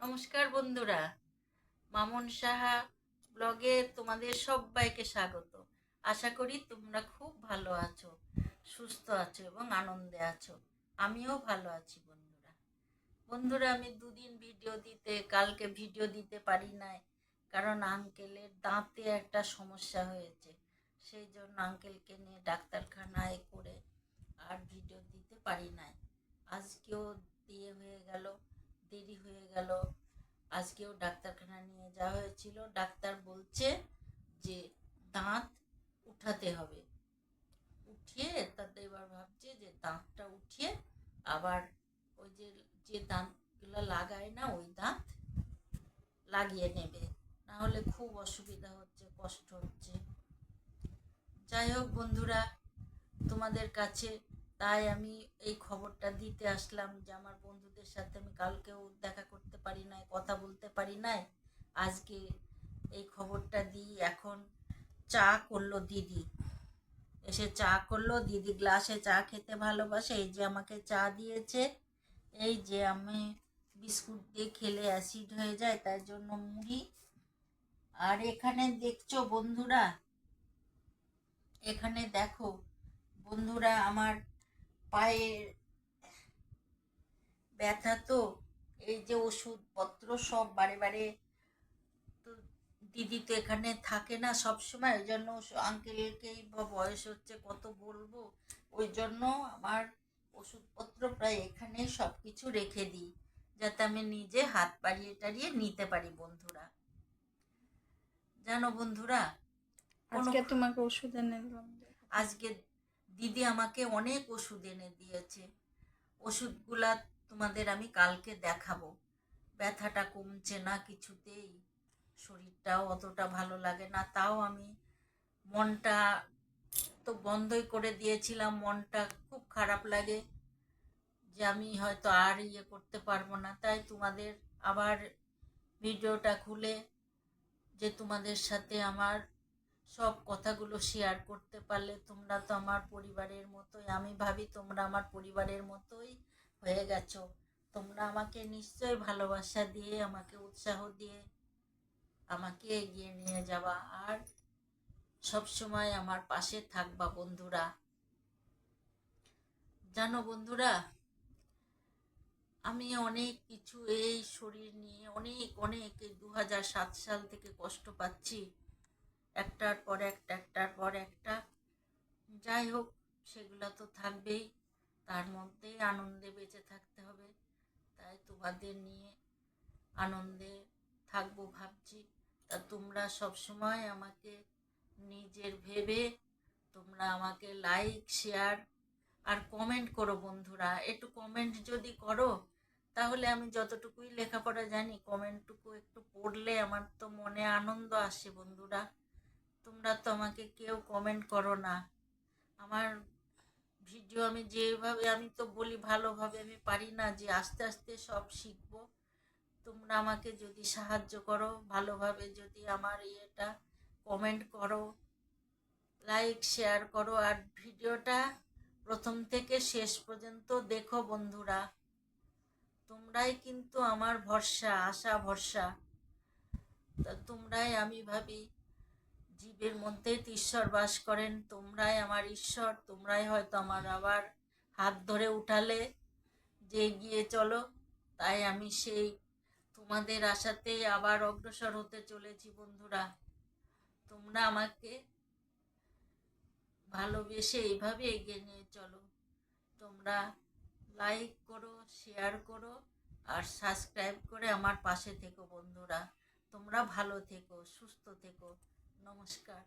নমস্কার বন্ধুরা, মামুন সাহা ব্লগে তোমাদের সবাইকে স্বাগত। আশা করি তোমরা খুব ভালো আছো, সুস্থ আছো এবং আনন্দে আছো। আমিও ভালো আছি বন্ধুরা। বন্ধুরা, আমি দুদিন কালকে ভিডিও দিতে পারি নাই, কারণ আঙ্কেলের দাঁতে একটা সমস্যা হয়েছে। সেই জন্য আঙ্কেলকে নিয়ে ডাক্তারখানায় করে আর ভিডিও দিতে পারি নাই। আজকেও দেরি হয়ে গেল। আজকেও ডাক্তারখানা নিয়ে যাওয়া হয়েছিল। ডাক্তার বলছে যে দাঁত উঠাতে হবে। উঠিয়ে তাতে এবার ভাবছে যে দাঁতটা উঠিয়ে আবার ওই যে যে দাঁতগুলো লাগায় না, ওই দাঁত লাগিয়ে নেবে। না হলে খুব অসুবিধা হচ্ছে, কষ্ট হচ্ছে। যাই হোক বন্ধুরা, তোমাদের কাছে তাই আমি এই খবরটা দিতে আসলাম যে আমার বন্ধুদের সাথে আমি কালকেও দেখা করতে পারি নাই, কথা বলতে পারি নাই। আজকে এই খবরটা দিই। এখন চা করলো দিদি, এসে চা করলো দিদি। গ্লাসে চা খেতে ভালোবাসে। এই যে আমাকে চা দিয়েছে। এই যে আমি বিস্কুট দিয়ে খেলে অ্যাসিড হয়ে যায়, তার জন্য মুড়ি। আর এখানে দেখছো বন্ধুরা, এখানে দেখো বন্ধুরা, আমার পায়ের ব্যথা তো, এই যে ওষুধপত্র সব বারে বারে, তো দিদি তো এখানে থাকে না সব সময়, ওই জন্য আঙ্কেলকেই বয়স হচ্ছে, কত বলবো। ওই জন্য আমার ওষুধপত্র প্রায় এখানে সব কিছু রেখে দিই, যাতে আমি নিজে হাত বাড়িয়ে টাড়িয়ে নিতে পারি বন্ধুরা। জানো বন্ধুরা, কোনো আজকে তোমাকে ওষুধ এনে দিলাম। আজকে দিদি আমাকে অনেক ওষুধ এনে দিয়েছে। ওষুধগুলা তোমাদের আমি কালকে দেখাবো। ব্যথাটা কমছে না কিছুতেই, শরীরটাও অতটা ভালো লাগে না। তাও আমি মনটা তো বন্ধই করে দিয়েছিলাম। মনটা খুব খারাপ লাগে যে আমি হয়তো আর করতে পারবো না। তাই তোমাদের আবার ভিডিওটা খুলে যে তোমাদের সাথে আমার সব কথাগুলো শেয়ার করতে পারলে, তোমরা তো আমার পরিবারের মতোই, আমি ভাবি তোমরা আমার পরিবারের মতোই হয়ে গেছো। তোমরা আমাকে নিশ্চয়ই ভালোবাসা দিয়ে, আমাকে উৎসাহ দিয়ে আমাকে এগিয়ে নিয়ে যাবা, আর সব সময় আমার পাশে থাকবা বন্ধুরা। জানো বন্ধুরা, আমি অনেক কিছু এই শরীর নিয়ে অনেক অনেক 2007 সাল থেকে কষ্ট পাচ্ছি, একটার পর একটা, একটার পর একটা। যাই হোক, সেগুলো তো থাকবেই, তার মধ্যে আনন্দে বেঁচে থাকতে হবে। তাই তোমাদের নিয়ে আনন্দে থাকবো ভাবছি। তা তোমরা সব সময় আমাকে নিজের ভেবে তোমরা আমাকে লাইক, শেয়ার আর কমেন্ট করো বন্ধুরা। একটু কমেন্ট যদি করো, তাহলে আমি যতটুকুই লেখাপড়া জানি, কমেন্টটুকু একটু পড়লে আমার তো মনে আনন্দ আসে বন্ধুরা। তোমরা তো আমাকে কেউ কমেন্ট করো না। আমার ভিডিও আমি যেভাবে, আমি তো বলি ভালোভাবে, আমি পারি না যে আস্তে আস্তে সব শিখবো। তোমরা আমাকে যদি সাহায্য করো ভালোভাবে, যদি আমার কমেন্ট করো, লাইক শেয়ার করো, আর ভিডিওটা প্রথম থেকে শেষ পর্যন্ত দেখো বন্ধুরা। তোমরাই কিন্তু আমার ভরসা, আশা ভরসা। তা তোমরাই, আমি ভাবি জীবের মধ্যেই তো ঈশ্বর বাস করেন, তোমরাই আমার ঈশ্বর। তোমরাই হয়তো আমার আবার হাত ধরে উঠালে যে এগিয়ে চলো। তাই আমি সেই তোমাদের আশাতেই আবার অগ্রসর হতে চলেছি বন্ধুরা। তোমরা আমাকে ভালোবেসে এইভাবে এগিয়ে নিয়ে চলো। তোমরা লাইক করো, শেয়ার করো আর সাবস্ক্রাইব করে আমার পাশে থেকো বন্ধুরা। তোমরা ভালো থেকো, সুস্থ থেকো। নমস্কার।